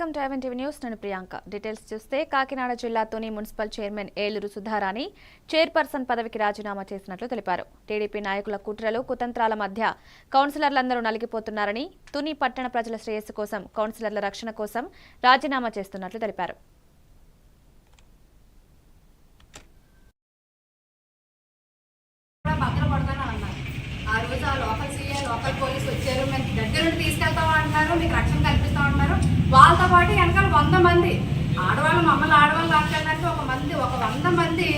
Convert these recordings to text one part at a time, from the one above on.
Welcome to Ivan TV news. నేను Priyanka. Details చూస్తే కాకినాడ జిల్లా Tuni municipal chairman Eluru Sudharani chairperson పదవికి రాజీనామా చేసినట్లు తెలిపారు. టీడీపీ నాయకుల కుట్రలు కుతంత్రాల మధ్య కౌన్సిలర్లందరూ నలిగిపోతున్నారని, తుని పట్టణ ప్రజల శ్రేయస్సు కోసం, కౌన్సిలర్ల రక్షణ కోసం రాజీనామా చేస్తున్నట్లు తెలిపారు. లోకల్ పోలీసు వచ్చారు, మేము దగ్గర నుండి తీసుకెళ్తాం అంటున్నారు, మీకు రక్షణ కల్పిస్తాం అంటున్నారు. వాళ్ళతో పాటు వెనకాల 100 మంది ఆడవాళ్ళు, మమ్మల్ని ఆడవాళ్ళు లాక్కెళ్ళడానికి ఒక 100 మంది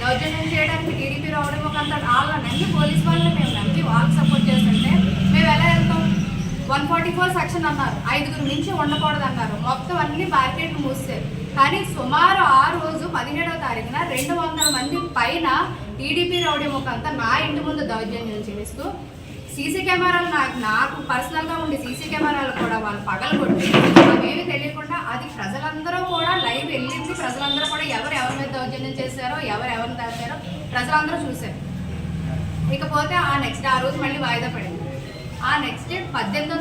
దౌర్జన్యం చేయడానికి టీడీపీ రావడం ఒక అంత వాళ్ళ నమ్మి పోలీసు వాళ్ళని మేము నమ్మి వాళ్ళకి సపోర్ట్ చేస్తుంటే మేము ఎలా వెళ్తాం? 144 సెక్షన్ అన్నారు, 5గురు మించి ఉండకూడదు అన్నారు. మొత్తం అన్ని బ్యారికేడ్లు మూసారు. కానీ సుమారు ఆ రోజు 17వ తారీఖున 200 మంది పైన టీడీపీ రౌడీ ముఖంతా నా ఇంటి ముందు దౌర్జన్యం చేస్తూ సీసీ కెమెరాలు నాకు పర్సనల్గా ఉండి సీసీ కెమెరాలు కూడా వాళ్ళు పగలగొట్టి అవేమీ తెలియకుండా అది ప్రజలందరూ కూడా లైవ్ వెళ్ళింది. ప్రజలందరూ కూడా ఎవరి మీద దౌర్జన్యం చేశారో, ఎవరిని దాచారో ప్రజలందరూ చూశారు. ఇకపోతే ఆ రోజు మళ్ళీ వాయిదా పడింది. ఆ నెక్స్ట్ డే 18వ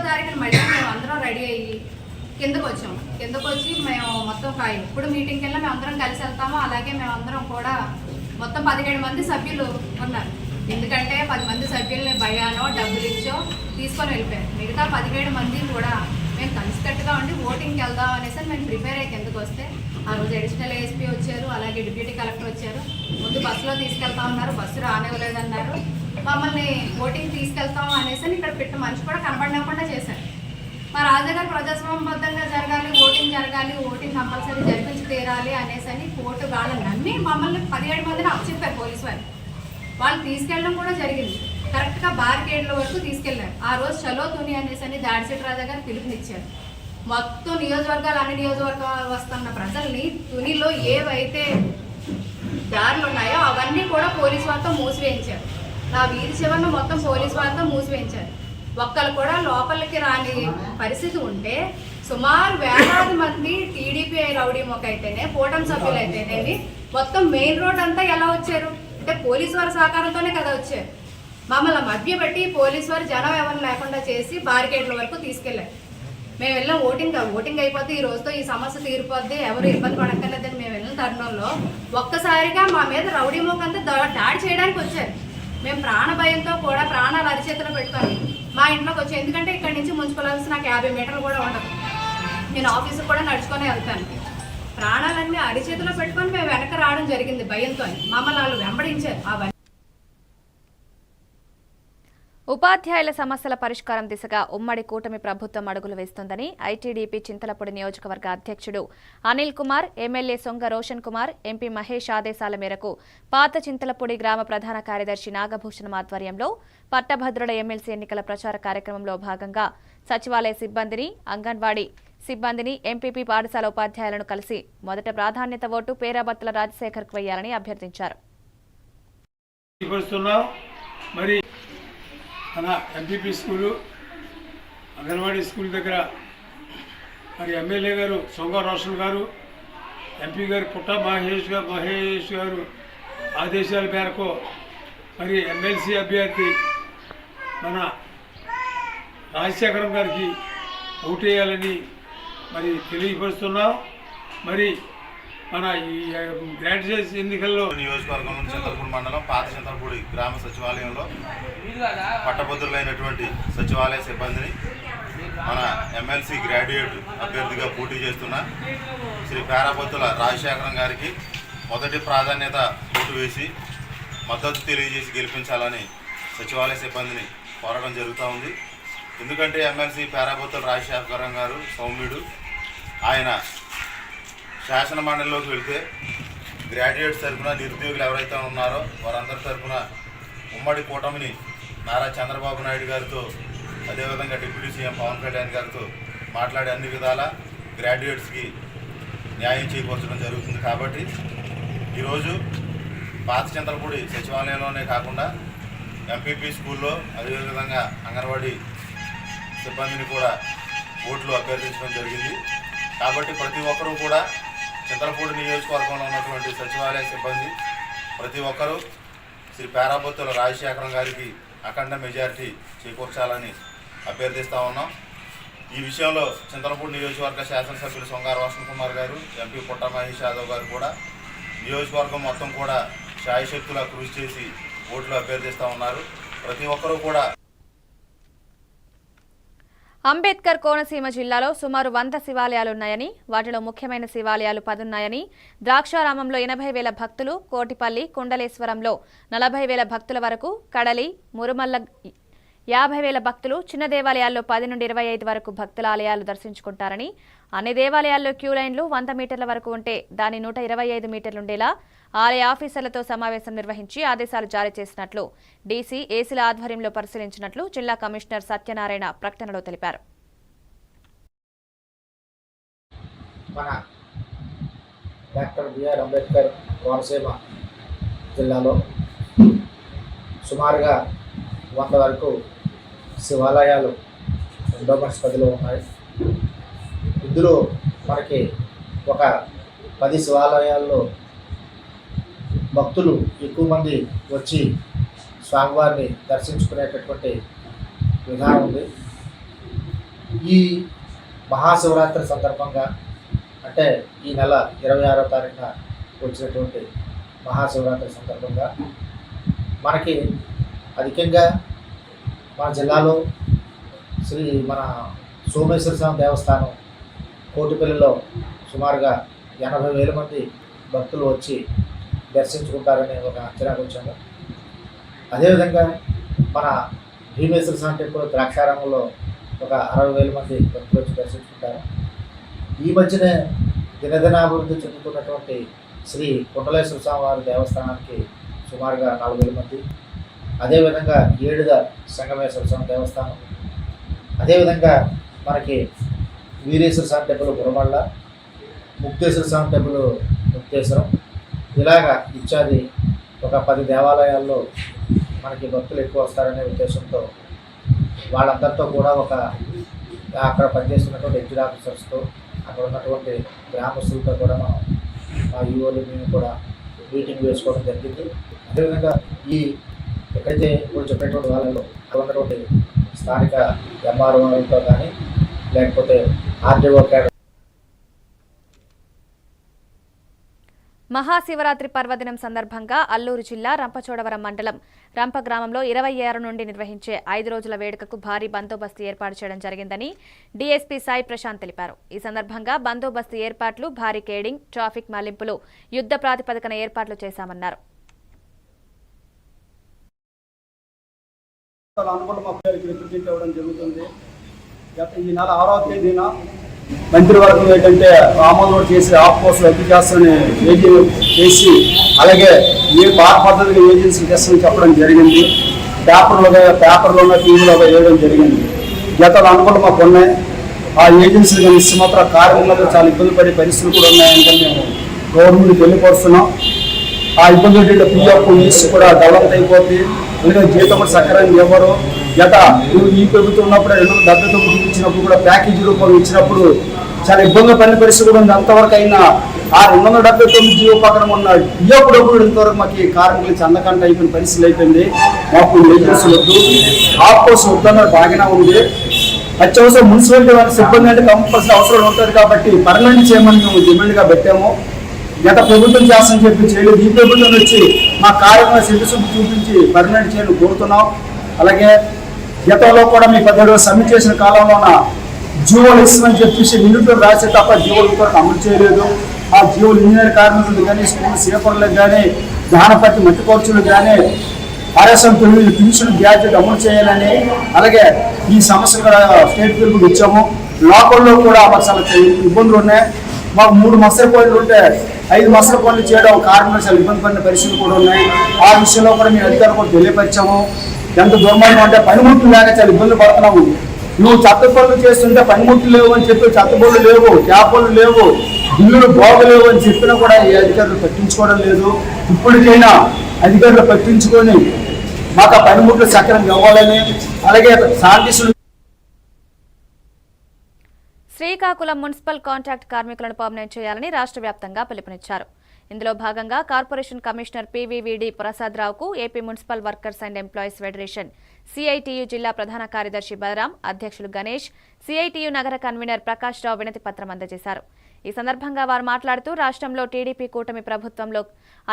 తారీఖున మళ్ళీ మేము అందరం రెడీ అయ్యి కిందకు వచ్చి మేము మొత్తం ఇప్పుడు మీటింగ్కి వెళ్ళి మేము అందరం కలిసి వెళ్తాము. అలాగే మేము అందరం కూడా మొత్తం 17 మంది సభ్యులు ఉన్నారు. ఎందుకంటే 10 మంది సభ్యుల్ని భయానో డబ్బులు ఇచ్చో తీసుకొని వెళ్ళిపోయారు. మిగతా 17 మంది కూడా మేము కలిసికట్టుగా ఉండి ఓటింగ్కి వెళ్దాం అనేసి మేము ప్రిపేర్ అయ్యి కిందకు వస్తే ఆ రోజు అడిషనల్ ఏఎస్పీ వచ్చారు, అలాగే డిప్యూటీ కలెక్టర్ వచ్చారు. ముందు బస్సులో తీసుకెళ్తా ఉన్నారు, బస్సు రానివ్వలేదన్నారు. మమ్మల్ని ఓటింగ్ తీసుకెళ్తాం అనేసి ఇక్కడ పెట్టిన మనిషి కూడా కనబడకుండా చేశారు. మా రాజాగారు ప్రజాస్వామ్యబద్ధంగా జరగాలి, ఓటింగ్ కంపల్సరీ జరిపించి తీరాలి అనేసి కోర్టు వాళ్ళని నమ్మి మమ్మల్ని 17 మందిని అప్పచెప్పారు పోలీసు వాళ్ళు తీసుకెళ్ళడం కూడా జరిగింది. కరెక్ట్గా బార్కేడ్ల వరకు తీసుకెళ్లారు. ఆ రోజు చలో తుని అనేసి దాడిశెట్టి రాజా గారు పిలుపునిచ్చారు. మొత్తం అన్ని నియోజకవర్గాలు వస్తున్న ప్రజల్ని తునిలో ఏవైతే దారులు ఉన్నాయో అవన్నీ కూడా పోలీసు వాళ్ళతో మూసివేయించారు. నా వీధి చివరన మొత్తం పోలీసు వాళ్ళతో మూసివేయించారు. ఒక్కరు కూడా లోపలికి రాని పరిస్థితి ఉంటే సుమారు వేలాది మంది టీడీపీ రౌడీ మొక్క అయితేనే, కూటమి సభ్యులు అయితేనేవి మొత్తం మెయిన్ రోడ్ అంతా ఎలా వచ్చారు అంటే పోలీసు వారి సహకారంతోనే కదా వచ్చారు. మమ్మల్ని మభ్యపెట్టి పోలీసు వారు జనం ఎవరు లేకుండా చేసి బారికేడ్ల వరకు తీసుకెళ్లారు. మేము వెళ్ళాం ఓటింగ్ అయిపోతే ఈ రోజుతో ఈ సమస్య తీరిపోద్ది, ఎవరు ఇబ్బంది పడక్కర్లేదని మేము వెళ్ళిన తరుణంలో ఒక్కసారిగా మా మీద రౌడీ మొక్కంతా దాడి చేయడానికి వచ్చారు. మేము ప్రాణ భయంతో కూడా ప్రాణాలు అరిచేతులు పెట్టుకొని మా ఇంట్లోకి వచ్చాం. ఎందుకంటే ఇక్కడ నుంచి మున్సిపల్ ఆఫీస్ నాకు 50 మీటర్లు కూడా ఉండదు. నేను ఆఫీస్కి కూడా నడుచుకొని వెళ్తాను. ప్రాణాలన్నీ అరిచేతిలో పెట్టుకొని మేము వెనక రావడం జరిగింది భయంతో. మమ్మల్ని వాళ్ళు వెంబడించారు. ఉపాధ్యాయుల సమస్యల పరిష్కారం దిశగా ఉమ్మడి కూటమి ప్రభుత్వం అడుగులు వేస్తోందని ఐటీడీపీ చింతలపూడి నియోజకవర్గ అధ్యక్షుడు అనిల్ కుమార్, ఎమ్మెల్యే సొంగ రోషన్ కుమార్, ఎంపీ మహేష్ ఆదేశాల మేరకు పాత చింతలపూడి గ్రామ ప్రధాన కార్యదర్శి నాగభూషణం ఆధ్వర్యంలో పట్టభద్రుల ఎమ్మెల్సీ ఎన్నికల ప్రచార కార్యక్రమంలో భాగంగా సచివాలయ సిబ్బందిని, అంగన్వాడీ సిబ్బందిని, ఎంపీపీ పాఠశాల ఉపాధ్యాయులను కలిసి మొదట ప్రాధాన్యత ఓటు పేరాబత్తుల రాజశేఖర్కు వేయాలని అభ్యర్థించారు. మన ఎంపీపీ స్కూలు, అంగన్వాడీ స్కూల్ దగ్గర మరి ఎమ్మెల్యే గారు సొంగ రోషన్ గారు, ఎంపీ గారు పుట్ట మహేష్ గారు ఆదేశాల మేరకు మరి ఎమ్మెల్సీ అభ్యర్థి మన రాజశేఖరం గారికి ఓటేయాలని మరి తెలియపరుస్తున్నాం. మరి మన ఈ గ్రాడ్యుయేట్ ఎన్నికల్లో నియోజకవర్గం చింతలపూడి మండలం పాత చింతలపూడి గ్రామ సచివాలయంలో పట్టభద్రులైనటువంటి సచివాలయ సిబ్బందిని మన ఎమ్మెల్సీ గ్రాడ్యుయేట్ అభ్యర్థిగా పోటీ చేస్తున్న శ్రీ పేరాబత్తుల రాజశేఖరం గారికి మొదటి ప్రాధాన్యత ఓటు వేసి మద్దతు తెలియజేసి గెలిపించాలని సచివాలయ సిబ్బందిని కోరడం జరుగుతూ ఉంది. ఎందుకంటే ఎమ్మెల్సీ పేరాబత్తుల రాజశేఖరం గారు సౌమ్యుడు. ఆయన శాసన మండలిలోకి వెళ్తే గ్రాడ్యుయేట్స్ తరఫున నిరుద్యోగులు ఎవరైతే ఉన్నారో వారందరి తరఫున ఉమ్మడి కూటమిని నారా చంద్రబాబు నాయుడు గారితో, అదేవిధంగా డిప్యూటీ సీఎం పవన్ కళ్యాణ్ గారితో మాట్లాడి అన్ని విధాల గ్రాడ్యుయేట్స్కి న్యాయం చేకూర్చడం జరుగుతుంది. కాబట్టి ఈరోజు పాత చింతలపూడి సచివాలయంలోనే కాకుండా ఎంపీపీ స్కూల్లో, అదేవిధంగా అంగన్వాడీ సిబ్బందిని కూడా ఓట్లు అభ్యర్థించడం జరిగింది. కాబట్టి ప్రతి ఒక్కరూ కూడా చింతలపూడి నియోజకవర్గంలో ఉన్నటువంటి సచివాలయ సిబ్బంది ప్రతి ఒక్కరూ శ్రీ పేరాబత్తుల రాజశేఖరం గారికి అఖండ మెజారిటీ చేకూర్చాలని అభ్యర్థిస్తూ ఉన్నాం. ఈ విషయంలో చింతలపూడి నియోజకవర్గ శాసనసభ్యులు సొంగ రోషన్ కుమార్ గారు, ఎంపీ పుట్ట మహేష్ యాదవ్ గారు కూడా నియోజకవర్గం మొత్తం కూడా శాయశక్తులా కృషి చేసి ఓట్లు అభ్యర్థిస్తూ ఉన్నారు. ప్రతి ఒక్కరూ కూడా. అంబేద్కర్ కోనసీమ జిల్లాలో సుమారు 100 శివాలయాలున్నాయని, వాటిలో ముఖ్యమైన శివాలయాలు 10 ఉన్నాయని, ద్రాక్షారామంలో 80,000 భక్తులు, కోటిపల్లి, కుండలేశ్వరంలో 40,000 భక్తుల వరకు, కడలి, మురుమల్ల 50,000 భక్తులు, చిన్న దేవాలయాల్లో 10 నుండి 25 వరకు భక్తుల ఆలయాలు దర్శించుకుంటారని, అన్ని దేవాలయాల్లో క్యూ లైన్లు 100 మీటర్ల వరకు ఉంటే దాని 125 మీటర్లుండేలా ఆలయ ఆఫీసర్లతో సమావేశం నిర్వహించి ఆదేశాలు జారీ చేసినట్లు డీసీ ఏసీల ఆధ్వర్యంలో పరిశీలించినట్లు జిల్లా కమిషనర్ సత్యనారాయణ ప్రకటనలో తెలిపారు. మన డాక్టర్ బిఆర్ అంబేద్కర్ కోనసీమ జిల్లాలో సుమారుగా 100 వరకు శివాలయాలు బందోబస్తులో ఉన్నాయి. ఇందులో మనకి ఒక 10 శివాలయాల్లో భక్తులు ఎక్కువ మంది వచ్చి స్వామివారిని దర్శించుకునేటటువంటి విధానం ఉంది. ఈ మహాశివరాత్రి సందర్భంగా అంటే ఈ నెల 26వ తారీఖున వచ్చినటువంటి మహాశివరాత్రి సందర్భంగా మనకి అధికంగా మన జిల్లాలో మన సోమేశ్వర స్వామి దేవస్థానం కోటిపల్లిలో సుమారుగా 80,000 మంది భక్తులు వచ్చి దర్శించుకుంటారని ఒక అంచనాకు వచ్చాము. అదేవిధంగా మన భీమేశ్వర స్వామి టెంపుల్ ద్రాక్షారామంలో ఒక 60,000 మంది భక్తులు వచ్చి దర్శించుకుంటారు. ఈ మధ్యనే దినదినాభివృద్ధి చెందుతున్నటువంటి శ్రీ కుండలేశ్వర స్వామి వారి దేవస్థానానికి సుమారుగా 4,000 మంది, అదేవిధంగా ఏడుద సంగమేశ్వర స్వామి దేవస్థానం, అదేవిధంగా మనకి వీరేశ్వర స్వామి టెంపుల్ గురమళ్ళ, ముక్తేశ్వర స్వామి టెంపుల్ ముక్తేశ్వరం, ఇలాగా ఇత్యాది ఒక 10 దేవాలయాల్లో మనకి భక్తులు ఎక్కువ వస్తారనే ఉద్దేశంతో వాళ్ళందరితో కూడా ఒక అక్కడ పనిచేస్తున్నటువంటి ఎగ్జిట్ ఆఫీసర్స్తో అక్కడ ఉన్నటువంటి గ్రామస్తులతో కూడా మనం మా ఈఓలు మేము కూడా మీటింగ్ వేసుకోవడం జరిగింది. అదేవిధంగా ఈ ఎక్కడైతే ఇప్పుడు చెప్పినటువంటి వాళ్ళలో అక్కడ ఉన్నటువంటి స్థానిక ఎంఆర్ఓలతో కానీ లేకపోతే ఆర్డీఓ మహాశివరాత్రి పర్వదినం సందర్భంగా అల్లూరు జిల్లా రంపచోడవరం మండలం రంప గ్రామంలో 26 నుండి నిర్వహించే 5 రోజుల వేడుకకు భారీ బందోబస్తు ఏర్పాటు చేయడం జరిగిందని డీఎస్పీ సాయి ప్రశాంత్ తెలిపారు. ఈ సందర్భంగా బందోబస్తు ఏర్పాట్లు, భారీ కేడింగ్, ట్రాఫిక్ మళ్లింపులు యుద్ధ ప్రాతిపదికన ఏర్పాట్లు చేశామన్నారు. ఈ నెల 6వ తేదీన మంత్రివర్గం ఏంటంటే ఆమోదం చేసి ఆఫ్ కోర్సు రద్దు చేస్తామని ఏజెన్సీ చేసి అలాగే ఏ పాత పద్ధతిగా ఏజెన్సీ చేస్తామని చెప్పడం జరిగింది. పేపర్లోనే టీవీలో వేయడం జరిగింది. గత అనుభవం మాకు ఉన్నాయి. ఆ ఏజెన్సీలు కానీ ఇస్తే మాత్రం కార్మికులతో చాలా ఇబ్బంది పడే పరిస్థితులు కూడా ఉన్నాయంటే మేము గవర్నమెంట్కి వెళ్ళిపోతున్నాం. ఆ ఇబ్బంది ఏంటంటే పిఎఫ్ ఈసీ కూడా డెవలప్ అయిపోద్ది. ఎందుకంటే జీతం కూడా సక్రమంగా ఇవ్వరు. గత ఈ ప్రభుత్వం ఉన్నప్పుడు 279 ఇచ్చినప్పుడు కూడా ప్యాకేజీ రూపంలో ఇచ్చినప్పుడు చాలా ఇబ్బంది పడిన పరిస్థితి కూడా ఉంది. అంతవరకు అయినా ఆ 279 జీవో పక్కన ఉన్న పిఎఫ్ డబ్బులు ఇంతవరకు మాకు కార్మికులు చందకంట అయిపోయిన పరిస్థితులు అయిపోయింది. మాకు ఏజెన్సీలు వద్దు, ఆఫ్ కోర్స్ వద్దన్న బాగానే ఉంది. అత్యవసరం మున్సిపాలిటీ వారి సిబ్బంది అంటే కంపల్సరీ అవసరం ఉంటుంది కాబట్టి పర్మనెంట్ చేయమని మేము డిమాండ్గా పెట్టాము. గత ప్రభుత్వం చేస్తామని చెప్పి చేయలేదు. ఈ ప్రభుత్వం వచ్చి మా కార్యక్రమ సిటిజన్ చూపించి పర్మనెంట్ చేయని కోరుతున్నాం. అలాగే గతంలో కూడా మీ 17 రోజులు సమ్మె చేసిన కాలంలోన జీవోలు ఇస్తామని చెప్పేసి నిండుతో రాసే తప్ప జీవోలు అమలు చేయలేదు. ఆ జీవోలు ఇంజనీర్ కార్మికులు కానీ, స్కూల్ సేపర్లకు కానీ, దానపట్టి మట్టి కోర్చులు కానీ, ఆర్ఎస్ఎం 9 పెన్షన్ గ్యాజెట్ అమలు చేయాలని అలాగే ఈ సమస్యలు కూడా స్టేట్ పిలుపుకి ఇచ్చాము. లోకల్లో కూడా మాకు చాలా ఇబ్బందులు ఉన్నాయి. మాకు 3 మసర పనులు ఉంటే 5 మసర పనులు చేయడం కార్మికులు చాలా ఇబ్బంది పడిన పరిస్థితులు కూడా ఉన్నాయి. ఆ విషయంలో కూడా మేము అధికారులు కూడా తెలియపరిచాము. ఎంత దుర్మార్గం అంటే పనిముట్లు లేక చాలా ఇబ్బంది పడుతున్నాము. నువ్వు చెత్త పనులు చేస్తుంటే పనిముట్లు లేవు అని చెప్పి, చెత్త పనులు లేవు, చేపలు లేవు, బిల్లులు బాగలేవు అని చెప్పినా కూడా ఈ అధికారులు పట్టించుకోవడం లేదు. ఇప్పటికైనా అధికారులు పట్టించుకొని మాకు ఆ పనిముట్లు సక్రమంగా ఇవ్వాలని అలాగే శాంతిస్తులు. శ్రీకాకుళం మున్సిపల్ కాంట్రాక్ట్ కార్మికులను పర్మనెంట్ చేయాలని రాష్ట్ర వ్యాప్తంగా పిలుపునిచ్చారు. ఇందులో భాగంగా కార్పొరేషన్ కమిషనర్ పివివిడి ప్రసాదరావుకు AP municipal workers and employees federation CITU జిల్లా ప్రధాన కార్యదర్శి బలరాం, అధ్యక్షులు గణేష్, సిఐటియు నగర కన్వీనర్ ప్రకాష్ రావు వినతి పత్రం అందజేశారు. ఈ సందర్భంగా వారు మాట్లాడుతూ రాష్ట్రంలో టీడీపీ కూటమి ప్రభుత్వంలో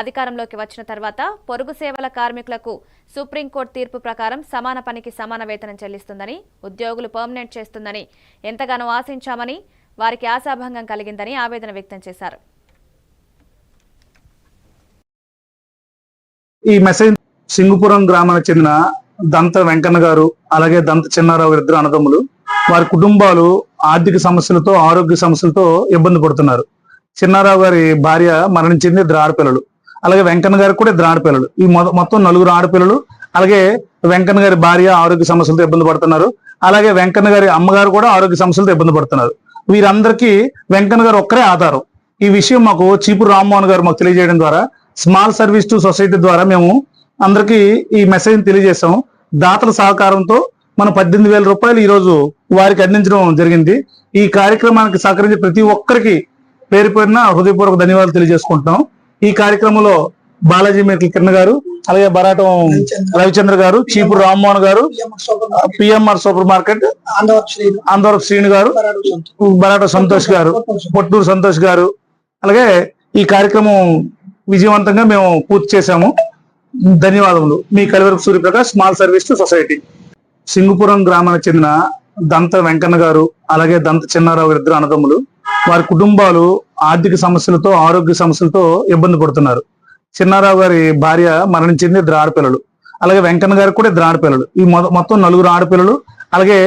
అధికారంలోకి వచ్చిన తర్వాత పొరుగు సేవల కార్మికులకు సుప్రీంకోర్టు తీర్పు ప్రకారం సమాన పనికి సమాన వేతనం చెల్లిస్తుందని, ఉద్యోగులు పర్మనెంట్ చేస్తుందని ఎంతగానో ఆశించామని, వారికి ఆశాభంగం కలిగిందని ఆవేదన వ్యక్తం చేశారు. ఈ మెసేజ్ సింగుపురం గ్రామానికి చెందిన దంత వెంకన్న గారు అలాగే దంత చిన్నారావు ఇద్దరు అన్నదమ్ములు. వారి కుటుంబాలు ఆర్థిక సమస్యలతో, ఆరోగ్య సమస్యలతో ఇబ్బంది పడుతున్నారు. చిన్నారావు గారి భార్య మరణించింది, 2 ఆడపిల్లలు. అలాగే వెంకన్న గారికి కూడా 2 ఆడపిల్లలు. ఈ మొత్తం 4 ఆడపిల్లలు. అలాగే వెంకన్న గారి భార్య ఆరోగ్య సమస్యలతో ఇబ్బంది పడుతున్నారు. అలాగే వెంకన్న గారి అమ్మగారు కూడా ఆరోగ్య సమస్యలతో ఇబ్బంది పడుతున్నారు. వీరందరికీ వెంకన్న గారు ఒక్కరే ఆధారం. ఈ విషయం మాకు చీపురు రామ్మోహన్ గారు మాకు తెలియజేయడం ద్వారా స్మాల్ సర్వీస్ టు సొసైటీ ద్వారా మేము అందరికీ ఈ మెసేజ్ తెలియజేస్తాం. దాతల సహకారంతో మన 18,000 రూపాయలు ఈ రోజు వారికి అందించడం జరిగింది. ఈ కార్యక్రమానికి సహకరించి ప్రతి ఒక్కరికి పేరు పేరున హృదయపూర్వక ధన్యవాదాలు తెలియజేసుకుంటున్నాం. ఈ కార్యక్రమంలో బాలాజీ మేకల్ కిరణ్ గారు, అలాగే బరాటం రవిచంద్ర గారు, చీపురు రామ్మోహన్ గారు, పిఎంఆర్ సూపర్ మార్కెట్, ఆంధ్రవరపు శ్రీను గారు, బరాట సంతోష్ గారు, పొట్టూరు సంతోష్ గారు, అలాగే ఈ కార్యక్రమం విజయవంతంగా మేము పూర్తి చేశాము. ధన్యవాదములు. మీ Kalivarapu Suryaprakash, small service to society. Singupuram గ్రామానికి చెందిన దంత వెంకన్న గారు అలాగే దంత చిన్నారావు ఇద్దరు అన్నదమ్ములు. వారి కుటుంబాలు ఆర్థిక సమస్యలతో, ఆరోగ్య సమస్యలతో ఇబ్బంది పడుతున్నారు. చిన్నారావు గారి భార్య మరణించింది, 2 ఆడపిల్లలు. అలాగే వెంకన్న గారికి కూడా 2 ఆడపిల్లలు. ఈ మొత్తం 4 ఆడపిల్లలు. అలాగే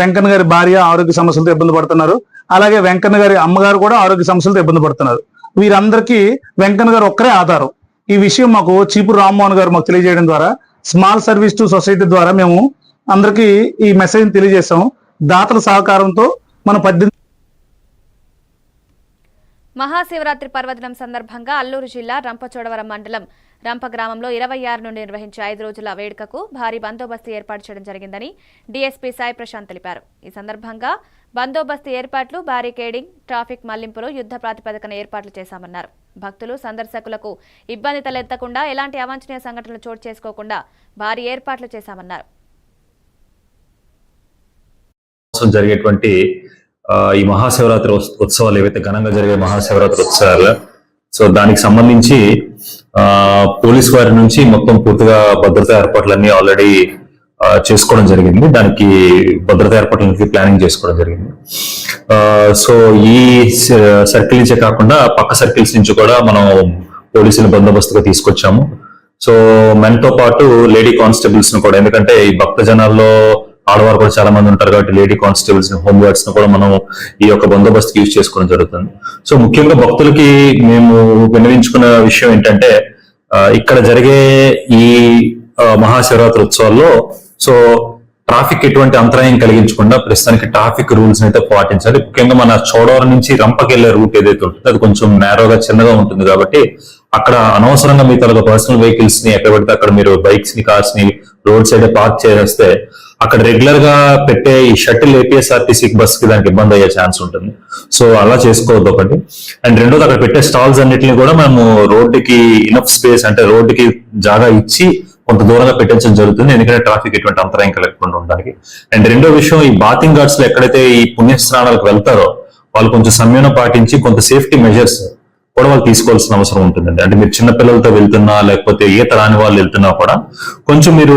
వెంకన్న గారి భార్య ఆరోగ్య సమస్యలతో ఇబ్బంది పడుతున్నారు. అలాగే వెంకన్న గారి అమ్మగారు కూడా ఆరోగ్య సమస్యలతో ఇబ్బంది పడుతున్నారు. వీరందరికీ వెంకన్న గారు ఒక్కరే ఆధారం. ఈ విషయం మాకు చీపురు రామ్మోహన్ గారు మాకు తెలియజేయడం ద్వారా స్మాల్ సర్వీస్ టు సొసైటీ ద్వారా మేము అందరికీ ఈ మెసేజ్ తెలియజేస్తాం. దాతల సహకారంతో మన 18 మహాశివరాత్రి పర్వదినం సందర్భంగా అల్లూరు జిల్లా రంపచోడవరం మండలం రంప గ్రామంలో 26 నుండి నిర్వహించే 5 రోజుల వేడుకకు భారీ బందోబస్తు ఏర్పాటు చేయడం జరిగిందని డీఎస్పీ సాయి ప్రశాంత్ తెలిపారు. ఈ సందర్భంగా బందోబస్తు ఏర్పాట్లు, బ్యారికేడింగ్, ట్రాఫిక్ మళ్లింపులు యుద్ధ ప్రాతిపదికన ఏర్పాట్లు చేశామన్నారు. భక్తులు, సందర్శకులకు ఇబ్బంది తలెత్తకుండా, ఎలాంటి అవాంఛనీయ సంఘటనలు చోటు చేసుకోకుండా భారీ ఏర్పాట్లు చేశామన్నారు. జరిగేటువంటి ఈ మహాశివరాత్రి ఉత్సవాలు ఏవైతే ఘనంగా జరిగే మహాశివరాత్రి ఉత్సవాలు, సో దానికి సంబంధించి పోలీస్ వారి నుంచి మొత్తం పూర్తిగా భద్రతా ఏర్పాట్లన్నీ ఆల్రెడీ చేసుకోవడం జరిగింది. దానికి భద్రతా ఏర్పాట్లకి ప్లానింగ్ చేసుకోవడం జరిగింది. సో ఈ సర్కిల్ నుంచే కాకుండా పక్క సర్కిల్స్ నుంచి కూడా మనం పోలీసులు బందోబస్తుగా తీసుకొచ్చాము. సో మెన్తో పాటు లేడీ కానిస్టేబుల్స్ ను కూడా, ఎందుకంటే ఈ భక్త జనాల్లో ఆడవారు కూడా చాలా మంది ఉంటారు కాబట్టి లేడీ కానిస్టేబుల్స్ ని, హోమ్ గార్డ్స్ ని కూడా మనం ఈ యొక్క బందోబస్తుకి యూజ్ చేసుకోవడం జరుగుతుంది. సో ముఖ్యంగా భక్తులకి మేము విన్నవించుకున్న విషయం ఏంటంటే, ఇక్కడ జరిగే ఈ మహాశివరాత్రి ఉత్సవాల్లో సో ట్రాఫిక్ ఎటువంటి అంతరాయం కలిగించకుండా ప్రస్తుతానికి ట్రాఫిక్ రూల్స్ అయితే పాటించాలి. ముఖ్యంగా మన చోడవరం నుంచి రంపకి వెళ్లే రూట్ ఏదైతే ఉంటుందో అది కొంచెం నేరోగా, చిన్నగా ఉంటుంది కాబట్టి అక్కడ అనవసరంగా మీ తరగతి పర్సనల్ వెహికల్స్ ని ఎక్కడ పడితే అక్కడ మీరు బైక్స్ ని, కార్స్ ని రోడ్ సైడ్ పార్క్ చేస్తే అక్కడ రెగ్యులర్ గా పెట్టే ఈ షటిల్ ఏపీఎస్ఆర్టీసీ బస్ కి దానికి ఇబ్బంది అయ్యే ఛాన్స్ ఉంటుంది. సో అలా చేసుకోవద్దు ఒకటి. అండ్ రెండోది, అక్కడ పెట్టే స్టాల్స్ అన్నిటిని కూడా మనము రోడ్డుకి ఇనఫ్ స్పేస్, అంటే రోడ్డుకి జాగా ఇచ్చి కొంత దూరంగా పెట్టించడం జరుగుతుంది, ఎందుకంటే ట్రాఫిక్ ఎటువంటి అంతరాయం కలగకుండా ఉండడానికి. అండ్ రెండో విషయం, ఈ బాతింగ్ ఘాట్స్ లో ఎక్కడైతే ఈ పుణ్యస్నానాలకు వెళ్తారో వాళ్ళు కొంచెం సంయమనం పాటించి కొంత సేఫ్టీ మెజర్స్ కూడా వాళ్ళు తీసుకోవాల్సిన అవసరం ఉంటుందండి. అంటే మీరు చిన్న పిల్లలతో వెళ్తున్నా, లేకపోతే ఈత రాని వాళ్ళు వెళ్తున్నా కూడా కొంచెం మీరు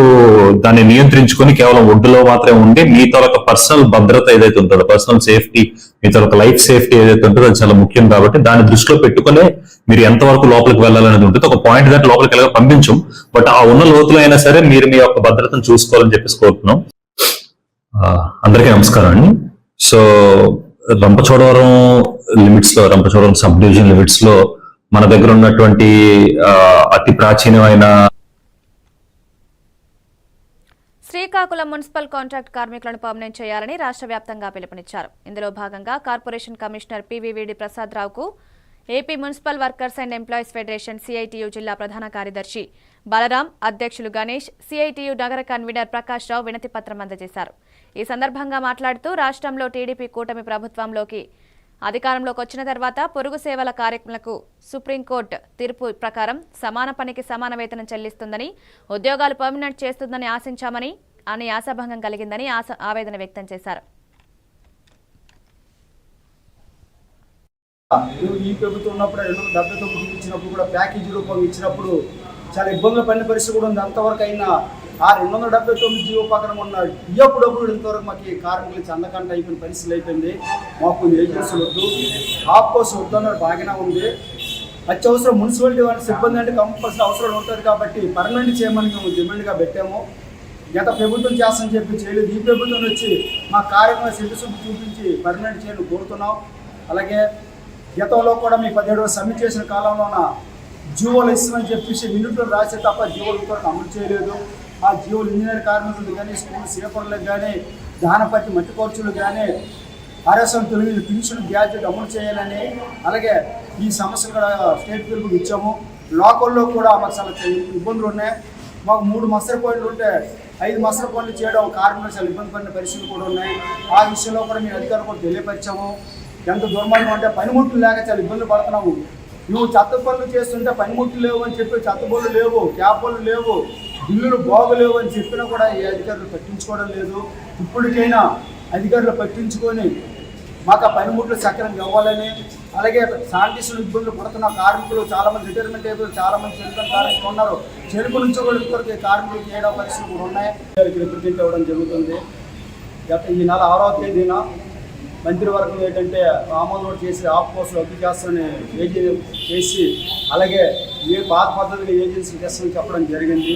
దాన్ని నియంత్రించుకొని కేవలం ఒడ్డులో మాత్రమే ఉండి మీ తొలక పర్సనల్ భద్రత ఏదైతే ఉంటుందో, పర్సనల్ సేఫ్టీ, మీ తొలక లైఫ్ సేఫ్టీ ఏదైతే ఉంటుందో అది చాలా ముఖ్యం. కాబట్టి దాన్ని దృష్టిలో పెట్టుకునే మీరు ఎంతవరకు లోపలికి వెళ్ళాలనేది ఉంటుంది. ఒక పాయింట్ దాటి లోపలికి వెళ్ళగా పంపించం, బట్ ఆ ఉన్న లోతులో అయినా సరే మీరు మీ యొక్క భద్రతను చూసుకోవాలని చెప్పేసి కోరుతున్నాం. అందరికీ నమస్కారం అండి. సో రంపచోడవరం లిమిట్స్ లో, రంపచోడవరం సబ్ డివిజన్ లిమిట్స్ లో మన దగ్గర ఉన్నటువంటి అతి ప్రాచీనమైన శ్రీకాకుళం మున్సిపల్ కాంట్రాక్ట్ కార్మికులను పర్మనెంట్ చేయాలని రాష్ట్ర వ్యాప్తంగా పిలుపునిచ్చారు. ఇందులో భాగంగా కార్పొరేషన్ కమిషనర్ పివివిడి ప్రసాదరావుకు AP municipal workers and employees federation CITU జిల్లా ప్రధాన కార్యదర్శి బలరాం, అధ్యక్షులు గణేష్, సిఐటియు నగర కన్వీనర్ ప్రకాష్ రావు వినతి పత్రం అందజేశారు. ఈ సందర్భంగా మాట్లాడుతూ రాష్ట్రంలో టీడీపీ కూటమి ప్రభుత్వంలోకి అధికారంలోకి వచ్చిన తర్వాత పొరుగు సేవల కార్యక్రమాలకు సుప్రీంకోర్టు తీర్పు ప్రకారం సమాన పనికి సమాన వేతనం చెల్లిస్తుందని, ఉద్యోగాలు పర్మనెంట్ చేస్తుందని ఆశించామని ఆశాభంగం కలిగిందని ఆవేదన వ్యక్తం చేశారు. ఈ ప్రభుత్వం ఉన్నప్పుడు 279 ఇచ్చినప్పుడు కూడా ప్యాకేజీ రూపంగా ఇచ్చినప్పుడు చాలా ఇబ్బందులు పడిన పరిస్థితి కూడా ఉంది. అంతవరకు అయినా ఆ 279 జీవో ప్రకారం ఉన్న డబ్బులు ఇంతవరకు మాకు కార్మికులు చందకంట అయిపోయిన పరిస్థితులు అయిపోయింది. మాకు ఏజెన్సీలు వద్దు, ఆఫ్కోర్స్ వద్దు అన్నది బాగానే ఉంది. అత్యవసరం మున్సిపాలిటీ వాళ్ళ సిబ్బంది అంటే కంపల్సరీ అవసరం ఉంటుంది కాబట్టి పర్మనెంట్ చేయమని మేము డిమాండ్గా పెట్టాము. గత ప్రభుత్వం చేస్తామని చెప్పి చేయలేదు. ఈ ప్రభుత్వం వచ్చి మా కార్యక్రమ సిటిజన్ చూపించి పర్మనెంట్ చేయని కోరుతున్నాం. అలాగే గతంలో కూడా మీ 17 సమ్మె చేసిన కాలంలోన జీవోలు ఇస్తామని చెప్పేసి మినిట్లో రాసే తప్ప జీవోలు ఇంతవరకు అమలు చేయలేదు. ఆ జీవోలు ఇంజనీర్ కార్మికులు కానీ, స్కూల్ సేపర్లకు కానీ, దానపట్టి మట్టి ఖర్చులు కానీ, ఆర్ఎస్ఎం తెలుగు పెన్షన్ గ్యాజెట్ అమలు చేయాలని, అలాగే ఈ సమస్యలు కూడా స్టేట్ పిలుపుకి ఇచ్చాము. లోకల్లో కూడా మాకు చాలా ఇబ్బందులు ఉన్నాయి. మాకు 3 మస్తర్ పాయింట్లు ఉంటే 5 మస్తర్ పాయింట్లు చేయడం కార్మికులు చాలా ఇబ్బంది పడిన పరిస్థితులు కూడా ఉన్నాయి. ఆ విషయంలో కూడా మీ అధికారులు కూడా తెలియపరిచాము. ఎంత దుర్మార్గం అంటే పనిముట్లు లేక చాలా ఇబ్బందులు పడుతున్నాము. నువ్వు చెత్త పనులు చేస్తుంటే పనిముట్లు లేవు అని చెప్పి, చెత్త బళ్ళు లేవు, క్యాబ్ బళ్ళు లేవు, బిల్లులు బాగోలేవు అని చెప్పినా కూడా ఈ అధికారులు పట్టించుకోవడం లేదు. ఇప్పటికైనా అధికారులు పట్టించుకొని మాకు ఆ పనిముట్లు సక్రమంగా ఇవ్వాలని, అలాగే శానిటేషన్ ఇబ్బందులు పడుతున్న కార్మికులు చాలామంది రిటైర్మెంట్ అయిపోయి చాలామంది చనిపోయిన కార్మికులు ఉన్నారు. చెరుకు నుంచి కూడా ఇంకొకరికి కార్మికులు చేయడం పరిస్థితులు కూడా ఉన్నాయి. రిప్రజెంట్ అవ్వడం జరుగుతుంది. ఈ నెల 6వ తేదీన మంత్రివర్గం ఏంటంటే ఆమోదం చేసి ఆఫ్కోర్స్ రద్దు చేస్తామని చేసి, అలాగే పాత పద్ధతిగా ఏజెన్సీ చేస్తామని చెప్పడం జరిగింది.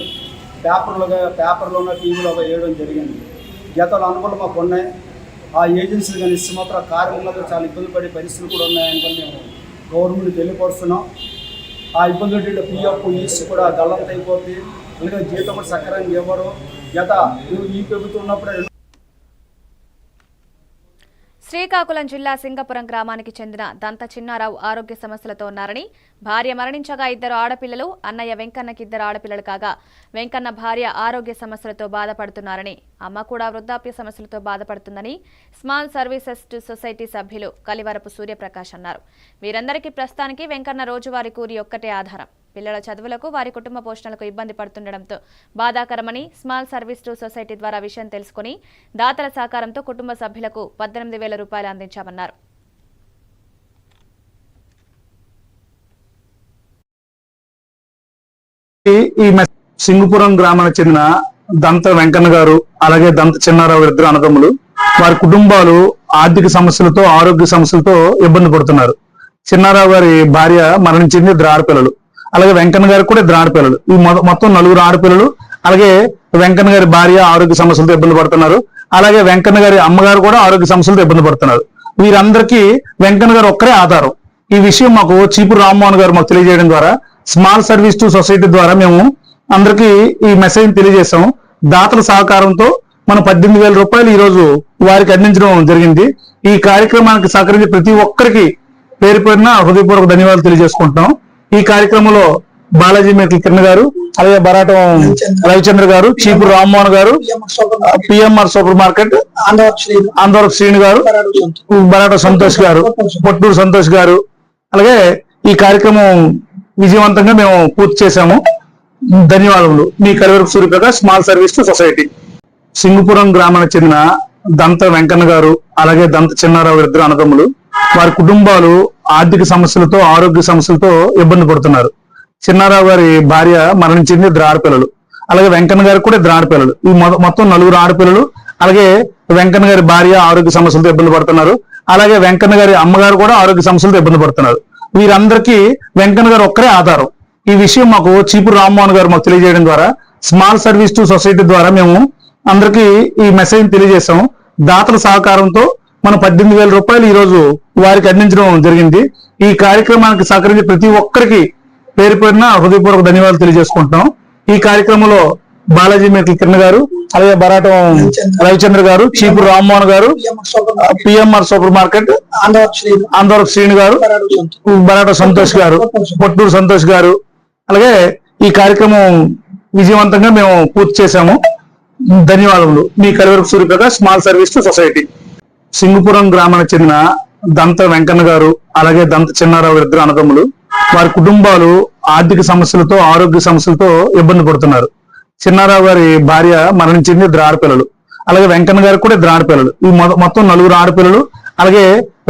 పేపర్లోనో టీవీలో వేయడం జరిగింది. గతంలో అనుభవాలు మాకు ఉన్నాయి. ఆ ఏజెన్సీలు కానీ ఇస్తే మాత్రం కార్మికులతో చాలా ఇబ్బంది పడే పరిస్థితులు కూడా ఉన్నాయని మేము గవర్నమెంట్ తెలియపరుస్తున్నాం. ఆ ఇబ్బందులు ఏంటంటే పిఎఫ్ ఈస్ట్ కూడా గల్లంత అయిపోతుంది. అలాగే జీతం కూడా సక్రమంగా ఇవ్వరు. ఈ ప్రభుత్వం ఉన్నప్పుడు శ్రీకాకుళం జిల్లా సింగపురం గ్రామానికి చెందిన దంత చిన్నారావు ఆరోగ్య సమస్యలతో ఉన్నారని, భార్య మరణించగా 2 ఆడపిల్లలు, అన్నయ్య వెంకన్నకి 2 ఆడపిల్లలు కాగా వెంకన్న భార్య ఆరోగ్య సమస్యలతో బాధపడుతున్నారని, అమ్మ కూడా వృద్ధాప్య సమస్యలతో బాధపడుతుందని స్మాల్ సర్వీసెస్ సొసైటీ సభ్యులు కలివరపు సూర్యప్రకాష్ అన్నారు. వీరందరికీ ప్రస్తుతానికి వెంకన్న రోజువారీ కూలి ఒక్కటే ఆధారం. పిల్లల చదువులకు, వారి కుటుంబ పోషణలకు ఇబ్బంది పడుతుండటంతో బాధాకరమని స్మాల్ సర్వీస్ సొసైటీ ద్వారా విషయం తెలుసుకుని దాతల సహకారంతో కుటుంబ సభ్యులకు 18,000 రూపాయలు అందించామన్నారు. సింగుపురం గ్రామానికి చెందిన దంత వెంకన్న గారు అలాగే దంత చిన్నారావు ఇద్దరు అన్నదమ్ములు, వారి కుటుంబాలు ఆర్థిక సమస్యలతో, ఆరోగ్య సమస్యలతో ఇబ్బంది పడుతున్నారు. చిన్నారావు గారి భార్య మరణించింది, 2 ఆడపిల్లలు. అలాగే వెంకన్న గారికి కూడా 2 ఆడపిల్లలు. ఈ మొత్తం 4 ఆడపిల్లలు. అలాగే వెంకన్న గారి భార్య ఆరోగ్య సమస్యలతో ఇబ్బంది పడుతున్నారు. అలాగే వెంకన్న గారి అమ్మగారు కూడా ఆరోగ్య సమస్యలతో ఇబ్బంది పడుతున్నారు. వీరందరికీ వెంకన్న గారు ఒక్కరే ఆధారం. ఈ విషయం మాకు చీపురు రామ్మోహన్ గారు మాకు తెలియజేయడం ద్వారా స్మాల్ సర్వీస్ సొసైటీ ద్వారా మేము అందరికీ ఈ మెసేజ్ తెలియజేసాం. దాతల సహకారంతో మనం 18,000 రూపాయలు ఈ రోజు వారికి అందించడం జరిగింది. ఈ కార్యక్రమానికి సహకరించి ప్రతి ఒక్కరికి పేరు పేరున హృదయపూర్వక ధన్యవాదాలు తెలియజేసుకుంటున్నాం. ఈ కార్యక్రమంలో బాలాజీ మేకల్ కిరణ్ గారు, అలాగే బరాటం రవిచంద్ర గారు, చీపురు రామ్మోహన్ గారు, పిఎంఆర్ సూపర్ మార్కెట్, ఆందోళన శ్రీను గారు, బరాటం సంతోష్ గారు, పొట్టూరు సంతోష్ గారు, అలాగే ఈ కార్యక్రమం విజయవంతంగా మేము పూర్తి చేశాము. ధన్యవాదములు. మీ Kalivarapu Suryaprakash, small service society. Singupuram గ్రామానికి చెందిన దంత వెంకన్న గారు అలాగే దంత చిన్నారావు ఇద్దరు అన్నదమ్ములు, వారి కుటుంబాలు ఆర్థిక సమస్యలతో, ఆరోగ్య సమస్యలతో ఇబ్బంది పడుతున్నారు. చిన్నారావు గారి భార్య మరణించింది, 2 ఆడపిల్లలు. అలాగే వెంకన్న గారికి కూడా 2 ఆడపిల్లలు. ఈ మొత్తం 4 ఆడపిల్లలు. అలాగే వెంకన్న గారి భార్య ఆరోగ్య సమస్యలతో ఇబ్బంది పడుతున్నారు. అలాగే వెంకన్న గారి అమ్మగారు కూడా ఆరోగ్య సమస్యలతో ఇబ్బంది పడుతున్నారు. వీరందరికీ వెంకన్న గారు ఒక్కరే ఆధారం. ఈ విషయం మాకు చీపురు రామ్మోహన్ గారు మాకు తెలియజేయడం ద్వారా స్మాల్ సర్వీస్ సొసైటీ ద్వారా మేము అందరికీ ఈ మెసేజ్ తెలియజేసాం. దాతల సహకారంతో మనం 18,000 రూపాయలు ఈ రోజు వారికి అందించడం జరిగింది. ఈ కార్యక్రమానికి సహకరించి ప్రతి ఒక్కరికి పేరు పేరున హృదయపూర్వక ధన్యవాదాలు తెలియజేసుకుంటున్నాం. ఈ కార్యక్రమంలో బాలాజీ మేకల్ కిరణ్ గారు, అలాగే బరాటం రవిచంద్ర గారు, చీపురు రామ్మోహన్ గారు, పిఎంఆర్ సూపర్ మార్కెట్, ఆందోళన శ్రీను గారు, బరాటం సంతోష్ గారు, పొట్టూరు సంతోష్ గారు, అలాగే ఈ కార్యక్రమం విజయవంతంగా మేము పూర్తి చేశాము. ధన్యవాదములు. మీ Kalivarapu Suryaprakash, small service society. Singupuram గ్రామానికి చెందిన దంత వెంకన్న గారు అలాగే దంత చిన్నారావు ఇద్దరు అన్నదమ్ములు. వారి కుటుంబాలు ఆర్థిక సమస్యలతో ఆరోగ్య సమస్యలతో ఇబ్బంది పడుతున్నారు. చిన్నారావు గారి భార్య మరణించింది, ఇద్దరు ఆడపిల్లలు. అలాగే వెంకన్న గారికి కూడా ఇద్దరు ఆడపిల్లలు. ఈ మొత్తం 4 ఆడపిల్లలు. అలాగే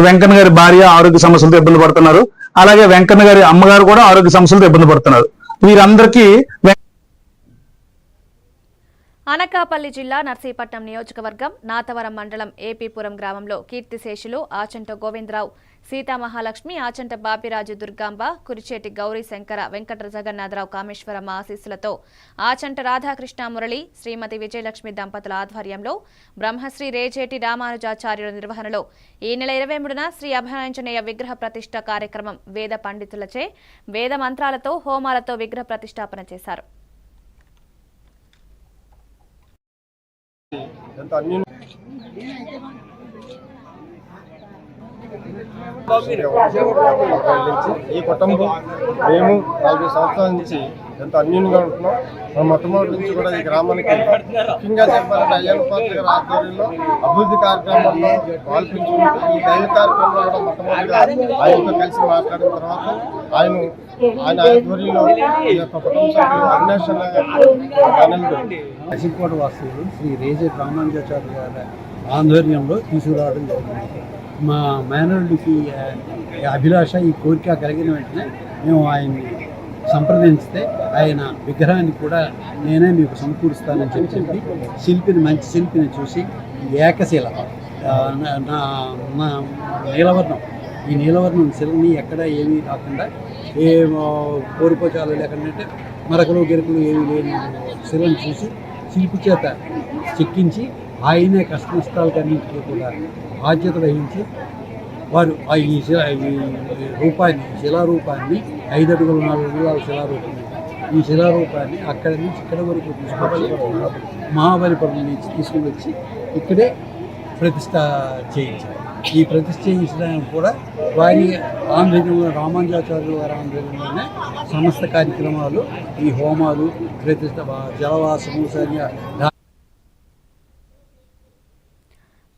వెంకన్న గారి భార్య ఆరోగ్య సమస్యలతో ఇబ్బంది పడుతున్నారు. అలాగే వెంకన్న గారి అమ్మగారు కూడా ఆరోగ్య సమస్యలతో ఇబ్బంది పడుతున్నారు. వీరందరికీ అనకాపల్లి జిల్లా నర్సీపట్నం నియోజకవర్గం నాతవరం మండలం ఏపీపురం గ్రామంలో కీర్తిశేషులు ఆచంట గోవిందరావు, సీతామహాలక్ష్మి, ఆచంట బాపిరాజు దుర్గాంబ, కురిచేటి గౌరీ శంకర, వెంకట జగన్నాథరావు కామేశ్వరమ్మ ఆశీస్సులతో ఆచంట రాధాకృష్ణ మురళి, శ్రీమతి విజయలక్ష్మి దంపతుల ఆధ్వర్యంలో బ్రహ్మశ్రీ రేజేటి రామానుజాచార్యుల నిర్వహణలో ఈ నెల 23న శ్రీ అభయాంజనేయ విగ్రహ ప్రతిష్ఠ కార్యక్రమం వేద పండితులచే వేద మంత్రాలతో హోమాలతో విగ్రహ ప్రతిష్టాపన చేశారు. ఈ కుటుంబం మేము 40 సంవత్సరాల నుంచి ఎంత అన్యూన్యంగా ఉంటున్నాం. మన మొట్టమొదటి నుంచి కూడా ఈ గ్రామానికి ముఖ్యంగా చెప్పాలంటే అయ్యన్న పాత్ర గారి ఆధ్వర్యంలో అభివృద్ధి కార్యక్రమాల్లో పాల్పంచుకుంటూ ఈ దైవ కార్యక్రమంలో కూడా మొట్టమొదటిగా ఆయనతో కలిసి మాట్లాడిన తర్వాత ఆయన ఆధ్వర్యంలో ఈ యొక్క కుటుంబ సభ్యులు అన్వేషణ అసికోట వాసులు శ్రీ రేజేటి రామానుజాచార్య గారి ఆధ్వర్యంలో తీసుకురావడం జరిగింది. మా మేనల్లుడికి అభిలాష ఈ కోరిక కలిగిన వెంటనే మేము ఆయన్ని సంప్రదించితే ఆయన విగ్రహాన్ని కూడా నేనే మీకు సమకూరుస్తానని చెప్పి శిల్పిని, మంచి శిల్పిని చూసి ఏకశిల నీలవర్ణం, ఈ నీలవర్ణం శిలని ఎక్కడ ఏమీ రాకుండా ఏ కోరిపోచాలు లేకుండా మరకలు గిరకలు ఏమీ లేని శిలను చూసి శిల్పి చేత చెక్కించి ఆయనే కష్ట నష్టాలకన్నింటికీ కూడా బాధ్యత వహించి వారు ఈ రూపాన్ని, శిలారూపాన్ని 5 అడుగుల 4 అడుగుల శిలారూపాన్ని, ఈ శిలారూపాన్ని అక్కడి నుంచి ఇక్కడ వరకు మహాబలిపురం నుంచి తీసుకుని వచ్చి ఇక్కడే ప్రతిష్ట చేయించారు. ఈ ప్రతిష్ట చేయించడానికి కూడా వారి ఆంధ్రంలో రామానుజాచార్యుల వారి ఆంధ్రంలోనే సమస్త కార్యక్రమాలు, ఈ హోమాలు, ప్రతిష్ట, జలవాసము,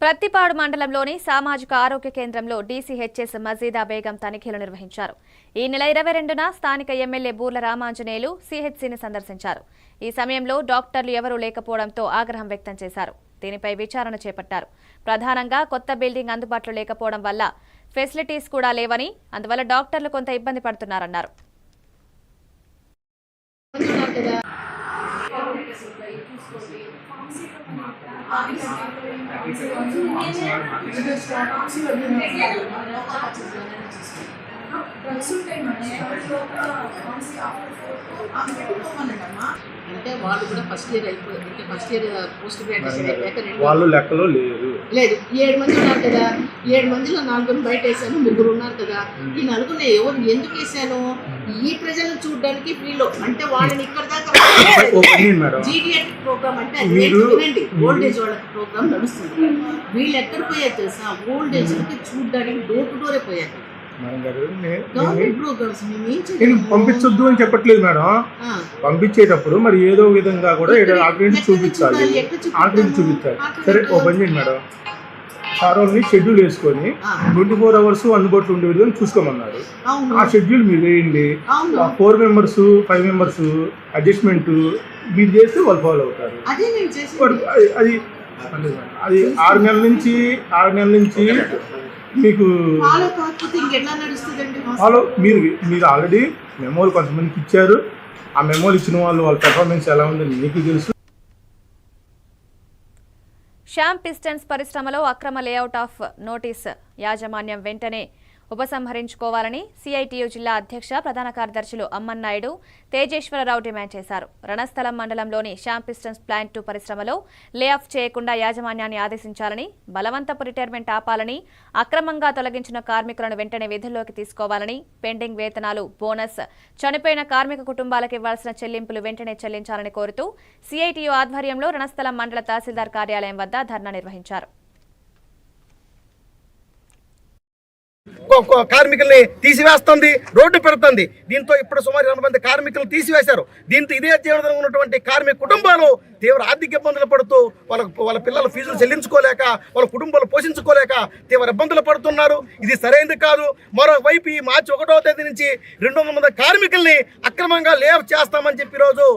ప్రత్తిపాడు మండలంలోని సామాజిక ఆరోగ్య కేంద్రంలో డీసీహెచ్ఎస్ మజీదా బేగం తనిఖీలు నిర్వహించారు. ఈ నెల 22న స్థానిక ఎమ్మెల్యే బూర్ల రామాంజనేయులు సిహెచ్సిని సందర్శించారు. ఈ సమయంలో డాక్టర్లు ఎవరూ లేకపోవడంతో ఆగ్రహం వ్యక్తం చేశారు. దీనిపై విచారణ చేపట్టారు. ప్రధానంగా కొత్త బిల్డింగ్ అందుబాటులో లేకపోవడం వల్ల ఫెసిలిటీస్ కూడా లేవని, అందువల్ల డాక్టర్లు కొంత ఇబ్బంది పడుతున్నారన్నారు. అంటే వాళ్ళు కూడా ఫస్ట్ ఇయర్ అయిపోయింది. అంటే ఫస్ట్ ఇయర్ పోస్ట్ గ్రాడ్యుయేషన్ అయిపోయాక వాళ్ళు లెక్కలో లేదు 7 మంది ఉన్నారు కదా. 7 మందిలో 4 బయట వేసాను, 3 ఉన్నారు కదా. ఈ 4 ఎవరు ఎందుకు వేసాను? ఈ ప్రజలను చూడడానికి వీళ్ళు అంటే వాళ్ళని ఇక్కడ దాకా జీడియాట్రిక్ ప్రోగ్రామ్ అంటే అది వినండి, ఓల్డ్ ఏజ్ వాళ్ళకి ప్రోగ్రామ్ నడుస్తుంది. వీళ్ళు ఎక్కడ పోయారు తెలుసా? ఓల్డ్ ఏజ్ చూడడానికి డోర్ టు డోరే పోయారు. పంపించొద్దు అని చెప్పట్లేదు మేడం. పంపించేటప్పుడు మరి ఏదో విధంగా కూడా ఆల్టర్నేటివ్ చూపించాలి. సరే ఓ పని చేయండి మేడం, సార్ వాళ్ళని షెడ్యూల్ వేసుకొని 24 hours అందుబాటులో ఉండే విధంగా చూసుకోమన్నారు. ఆ షెడ్యూల్ మీరు వేయండి. 4 members 5 members అడ్జస్ట్మెంట్ మీరు చేస్తే వాళ్ళు ఫాలో అవుతారు. అది 6 నెలల నుంచి మీకు ఫాలో మీరు ఆల్రెడీ మెమోలు కొంతమందికి ఇచ్చారు. ఆ మెమోలు ఇచ్చిన వాళ్ళ పెర్ఫార్మెన్స్ ఎలా ఉందని మీకు తెలుసు. శ్యామ్ పిస్టన్స్ పరిశ్రమలో అక్రమ లేఅవుట్ ఆఫ్ నోటీస్ యాజమాన్యం వెంటనే ఉపసంహరించుకోవాలని సిఐటియు జిల్లా అధ్యక్ష ప్రధాన కార్యదర్శులు అమ్మన్నాయుడు, తేజేశ్వరరావు డిమాండ్ చేశారు. రణస్థలం మండలంలోని శ్యామ్ పిస్టన్స్ ప్లాంట్ 2 పరిశ్రమలో లేఆఫ్ చేయకుండా యాజమాన్యాన్ని ఆదేశించాలని, బలవంతపు రిటైర్మెంట్ ఆపాలని, అక్రమంగా తొలగించిన కార్మికులను వెంటనే విధుల్లోకి తీసుకోవాలని, పెండింగ్ వేతనాలు, బోనస్, చనిపోయిన కార్మిక కుటుంబాలకు ఇవ్వాల్సిన చెల్లింపులు వెంటనే చెల్లించాలని కోరుతూ సిఐటియు ఆధ్వర్యంలో రణస్థలం మండల తహసీల్దార్ కార్యాలయం వద్ద ధర్నా నిర్వహించారు. కార్మికుల్ని తీసివేస్తుంది, రోడ్డు పెడుతుంది. దీంతో ఇప్పుడు సుమారు 20 మంది కార్మికులను తీసివేశారు. దీంతో ఇదే జీవనంలో ఉన్నటువంటి కార్మిక కుటుంబాలు తీవ్ర ఆర్థిక ఇబ్బందులు పడుతూ వాళ్ళ పిల్లల ఫీజులు చెల్లించుకోలేక, వాళ్ళ కుటుంబాలు పోషించుకోలేక తీవ్ర ఇబ్బందులు పడుతున్నారు. ఇది సరైనది కాదు. మరోవైపు ఈ మార్చి 1వ తేదీ నుంచి 200 మంది కార్మికుల్ని అక్రమంగా లేవ్ చేస్తామని చెప్పి రోజు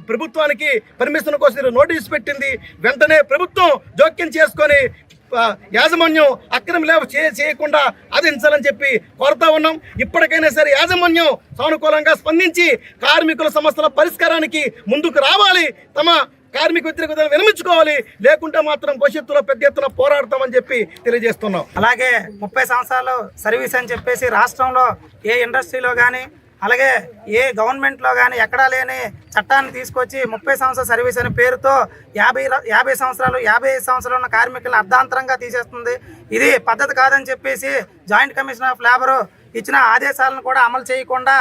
ప్రభుత్వానికి పర్మిషన్ కోసం నోటీసు పెట్టింది. వెంటనే ప్రభుత్వం జోక్యం చేసుకొని యాజమాన్యం అక్రమ లేవ చేయకుండా ఆదించాలని చెప్పి కోరుతా ఉన్నాం. ఇప్పటికైనా సరే యాజమాన్యం సానుకూలంగా స్పందించి కార్మికుల సమస్యల పరిష్కారానికి ముందుకు రావాలి, తమ కార్మిక వ్యతిరేకతను విరమించుకోవాలి. లేకుంటే మాత్రం భవిష్యత్తులో పెద్ద ఎత్తున పోరాడతామని చెప్పి తెలియజేస్తున్నాం. అలాగే 30 సంవత్సరాలు సర్వీస్ అని చెప్పేసి రాష్ట్రంలో ఏ ఇండస్ట్రీలో కానీ అలాగే ఏ గవర్నమెంట్లో కానీ ఎక్కడా లేని చట్టాన్ని తీసుకొచ్చి 30 సంవత్సరాల సర్వీస్ అనే పేరుతో 50 సంవత్సరాలు 55 సంవత్సరాలు ఉన్న కార్మికులను అర్ధాంతరంగా తీసేస్తుంది. ఇది పద్ధతి కాదని చెప్పేసి జాయింట్ కమిషన్ ఆఫ్ లేబర్ ఇచ్చిన ఆదేశాలను కూడా అమలు చేయకుండా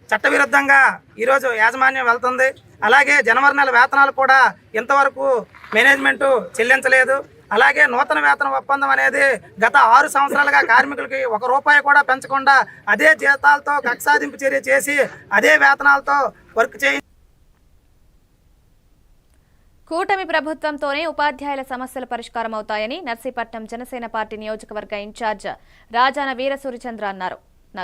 చట్టవిరుద్ధంగా ఈరోజు యాజమాన్యం వెళ్తుంది. అలాగే జనవరి నెల వేతనాలు కూడా ఇంతవరకు మేనేజ్మెంటు చెల్లించలేదు. అలాగే నూతన వేతన ఒప్పందం అనేది గత 6 సంవత్సరాలుగా కార్మికులకి ₹1 కూడా పెంచకుండా అదే జీతాలతో కక్షాదింపు చర్య చేసి అదే వేతనాలతో వర్క్ చేయి. కూటమి ప్రభుత్వంతోనే ఉపాధ్యాయుల సమస్యలు పరిష్కారం అవుతాయని నర్సీపట్నం జనసేన పార్టీ నియోజకవర్గ ఇన్ఛార్జ్ రాజాన వీరసూరిచంద్ర అన్నారు.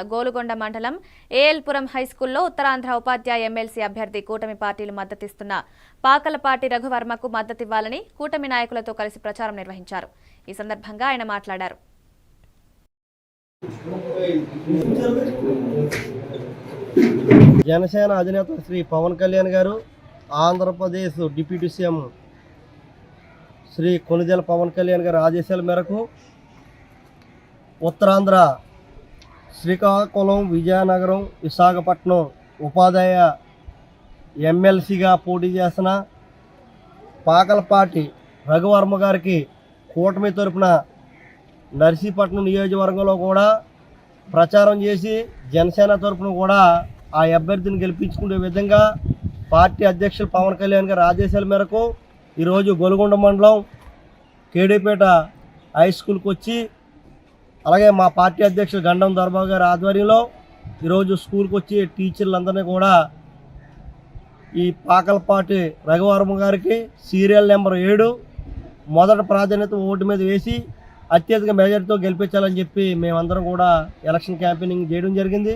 గోలుగొండ మండలం ఏఎల్పురం హైస్కూల్లో ఉత్తరాంధ్ర ఉపాధ్యాయ ఎమ్మెల్సీ అభ్యర్థి కూటమి పార్టీలు మద్దతిస్తున్న పాకలపాటి రఘువర్మకు మద్దతివ్వాలని కూటమి నాయకులతో కలిసి ప్రచారం నిర్వహించారు. ఈ సందర్భంగా ఆయన మాట్లాడారు. జనసేన అధినేత శ్రీ పవన్ కళ్యాణ్ గారు, ఆంధ్రప్రదేశ్ డిప్యూటీ సీఎం శ్రీ కొణిదెల పవన్ కళ్యాణ్ గారి ఆదేశాల మేరకు ఉత్తరాంధ్ర శ్రీకాకుళం, విజయనగరం, విశాఖపట్నం ఉపాధ్యాయ ఎమ్మెల్సీగా పోటీ చేసిన పాకలపాటి రఘువర్మ గారికి కూటమి తరపున నర్సీపట్నం నియోజకవర్గంలో కూడా ప్రచారం చేసి జనసేన తరపున కూడా ఆ అభ్యర్థిని గెలిపించుకునే విధంగా పార్టీ అధ్యక్షులు పవన్ కళ్యాణ్ గారి ఆదేశాల మేరకు ఈరోజు గోలుగొండ మండలం కేడీపేట హై స్కూల్కి వచ్చి, అలాగే మా పార్టీ అధ్యక్షులు గండం దర్బాబు గారి ఆధ్వర్యంలో ఈరోజు స్కూల్కి వచ్చి టీచర్లందరినీ కూడా ఈ పాకలపాటి రఘువర్మ గారికి సీరియల్ నెంబర్ 7 మొదటి ప్రాధాన్యత ఓటు మీద వేసి అత్యధిక మెజార్టీతో గెలిపించాలని చెప్పి మేమందరం కూడా ఎలక్షన్ క్యాంపెయినింగ్ చేయడం జరిగింది.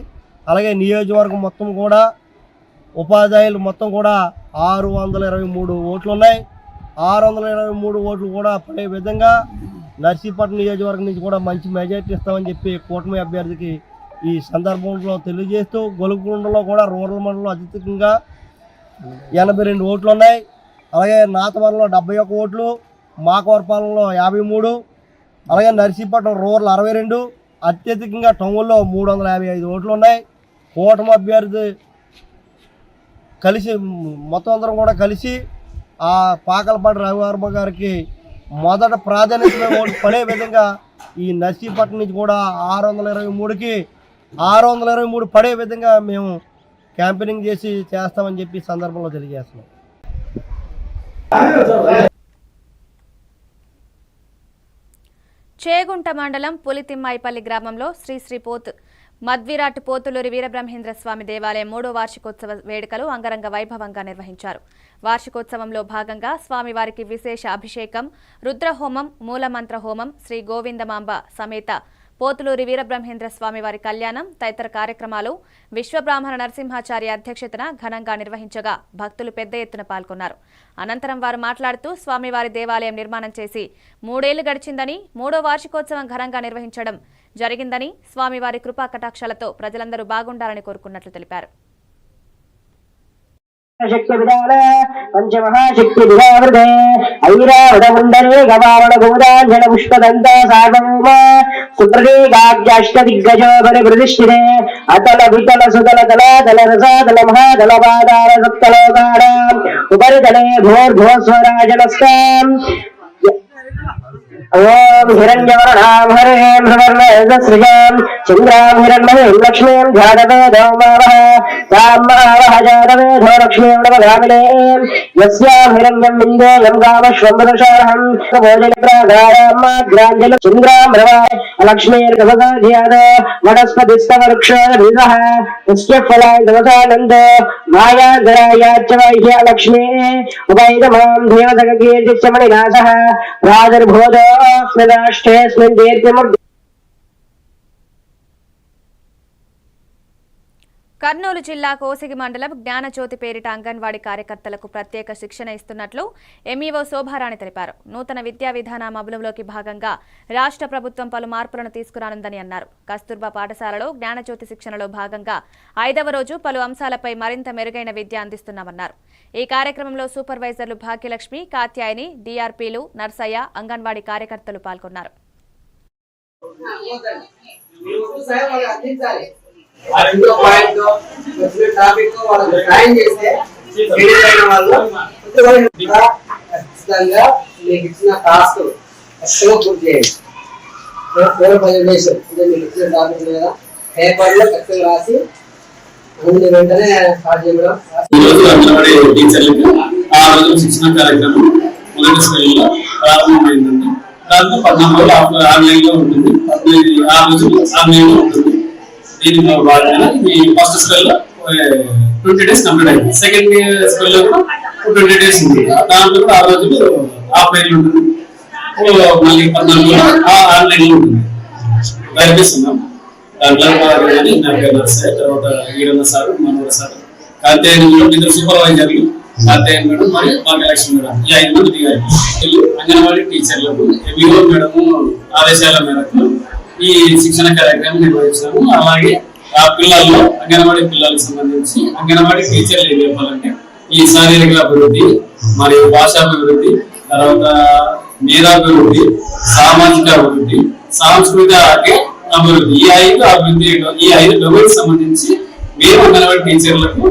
అలాగే నియోజకవర్గం మొత్తం కూడా ఉపాధ్యాయులు మొత్తం కూడా 623 ఓట్లు ఉన్నాయి. 623 ఓట్లు కూడా పడే విధంగా నర్సీపట్నం నియోజకవర్గం నుంచి కూడా మంచి మెజార్టీ ఇస్తామని చెప్పి కూటమి అభ్యర్థికి ఈ సందర్భంలో తెలియజేస్తూ, గొలుగొండలో కూడా రూరల్ మండలంలో అత్యధికంగా 82 ఓట్లు ఉన్నాయి. అలాగే నాతవరంలో 71 ఓట్లు, మాకవరపాలెంలో 53, అలాగే నర్సీపట్నం రూరల్ 62, అత్యధికంగా టౌన్లో 355 ఓట్లు ఉన్నాయి. కూటమి అభ్యర్థి కలిసి మొత్తం అందరం కూడా కలిసి ఆ పాకలపాటి రఘువర్మ గారికి మొదట ప్రాధాన్యత ఓటు పడే విధంగా ఈ నర్సీపట్నం నుంచి కూడా 623కి 623 పడే విధంగా మేము క్యాంపెయినింగ్ చేస్తామని చెప్పి సందర్భంలో తెలియజేస్తున్నాం. చేగుంట మండలం పులితిమ్మాయిపల్లి గ్రామంలో శ్రీ మద్విరాట్ పోతులూరి వీరబ్రహ్మేంద్ర స్వామి దేవాలయం 3వ వార్షికోత్సవ వేడుకలు అంగరంగ వైభవంగా నిర్వహించారు. వార్షికోత్సవంలో భాగంగా స్వామివారికి విశేష అభిషేకం, రుద్రహోమం, మూలమంత్ర హోమం, శ్రీ గోవిందమాంబ సమేత పోతులూరి వీరబ్రహ్మేంద్ర స్వామివారి కళ్యాణం తదితర కార్యక్రమాలు విశ్వబ్రాహ్మణ నరసింహాచార్య అధ్యక్షతన ఘనంగా నిర్వహించగా భక్తులు పెద్ద ఎత్తున పాల్గొన్నారు. అనంతరం వారు మాట్లాడుతూ స్వామివారి దేవాలయం నిర్మాణం చేసి 3 ఏళ్లు గడిచిందని, 3వ వార్షికోత్సవం ఘనంగా నిర్వహించడం జరిగిందని, స్వామివారి కృపా కటాక్షాలతో ప్రజలందరూ బాగుండాలని కోరుకున్నట్లు తెలిపారు. శక్తి విధాన పంచమహాశక్తి విధావృతే ఐరావణ ముండరే గవారణ గోదాంజన పుష్పదంత సార్వభౌమ సుప్రదేగాభ్యాష్ట దిగ్గజోపరి ప్రతిష్ఠితే అతల వితల సుతల తలాతల రసాతల మహాతల పాదాల సప్తలోకానాం ఉపరితలే భోర్భోస్వరాజనస్కాం ఓం హిరణ్యవర్ణాం హరిం సువర్ణసృజాం చంద్రాం హిరణ్మయీం లక్ష్మీం జాతవేదో మావః తాం మహావః జాతవేదో లక్ష్మీం నవగామినీం యస్యాం హిరణ్యం విందేయం గామశ్వంబుదశార్హం భోజనప్రాగారాం మాగ్రాంజలి చంద్రాం రవాయ లక్ష్మీర్గవగాధ్యాద వనస్పతిస్తవృక్షోభిధః తస్య ఫలాయ దవసానందో మాయాధరాయాచ్చ వైహ్య లక్ష్మీ ఉపైదమాం దేవతకీర్తిచ్చమణినాథः రాజర్భోజో స్మిదాష్ఠేస్మిన్ దీర్ఘముర్ధ. కర్నూలు జిల్లా కోసిగి మండలం జ్ఞానజ్యోతి పేరిట అంగన్వాడీ కార్యకర్తలకు ప్రత్యేక శిక్షణ ఇస్తున్నట్లు ఎంఈఓ శోభారాణి తెలిపారు. నూతన విద్యా విధానం అమలులోకి భాగంగా రాష్ట్ర ప్రభుత్వం పలు మార్పులను తీసుకురానుందని అన్నారు. కస్తూర్బా పాఠశాలలో జ్ఞానజ్యోతి శిక్షణలో భాగంగా 5వ రోజు పలు అంశాలపై మరింత మెరుగైన విద్య అందిస్తున్నామన్నారు. ఈ కార్యక్రమంలో సూపర్వైజర్లు భాగ్యలక్ష్మి, కాత్యాయని, డిఆర్పీలు, నర్సయ్య, అంగన్వాడీ కార్యకర్తలు పాల్గొన్నారు. ఖచ్చితంగా మీకు ఇచ్చిన టాస్క్ పూర్తి చేయండి. 4-5 డేస్ అంటే మీకు ఇచ్చిన టాపిక్ మీద పేపర్లో ఖచ్చితంగా రాసి అందులో వెంటనే స్టార్ట్ చేయడం. ఈరోజు అంగన్వాడీ టీచర్లకు ఆ రోజు శిక్షణ కార్యక్రమం మొదటి స్కూల్లో ప్రారంభమైందండి. దాంట్లో 14 రోజులు ఆన్లైన్ లో ఉంటుంది, 6 రోజులు ఆన్లైన్ లో ఉంటుంది. దీనిలో భాగంగా ఈ ఫస్ట్ స్కూల్లో 20 డేస్ కంప్లీట్ అయింది. సెకండ్ స్కూల్లో 20 డేస్ ఉంది. దాంట్లో 6 రోజులు ఆఫ్లైన్ లో ఉంటుంది, మళ్ళీ 14 రోజులు ఆన్లైన్ లో ఉంటుంది. ప్రయత్నిస్తున్నాం. దాంట్లో నా పేరు నర్సయ్య, తర్వాత వీరన్న సార్, మనోహర సార్, కాంతేయన్ ఇద్దరు సూపర్వైజర్లు, కాంతేయన్ మేడం మరియు భాగ్యలక్ష్మి మేడం, ఈ 5 మంది దిగారు. అంగన్వాడీ టీచర్లకు ఎంఈఓ మేడం ఆదేశాల మేరకు ఈ శిక్షణ కార్యక్రమం నిర్వహించాము. అలాగే ఆ పిల్లల్లో అంగన్వాడీ పిల్లలకు సంబంధించి అంగన్వాడీ టీచర్లు ఏం చెప్పాలంటే ఈ శారీరక అభివృద్ధి మరియు భాషాభివృద్ధి, తర్వాత మేధాభివృద్ధి, సామాజిక అభివృద్ధి, సాంస్కృతిక అభివృద్ధి, ఈ 5 డొమైన్స్ సంబంధించి మేము అంగన్వాడీ టీచర్లకు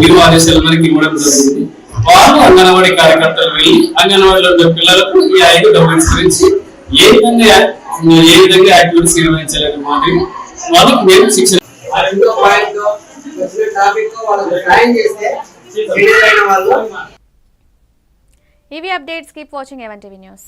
మీరు ఆదేశాల మేరకు ఇవ్వడం జరిగింది. వాళ్ళు అంగన్వాడీ కార్యకర్తలు వెళ్ళి అంగన్వాడీలో ఉన్న పిల్లలకు ఈ 5 డొమైన్స్ గురించి ఏ విధంగా యాక్టివిటీస్ నిర్వహించాలని మాదిరి వాళ్ళకి మేము శిక్షణ. ఇవి updates. Keep watching AVN TV news.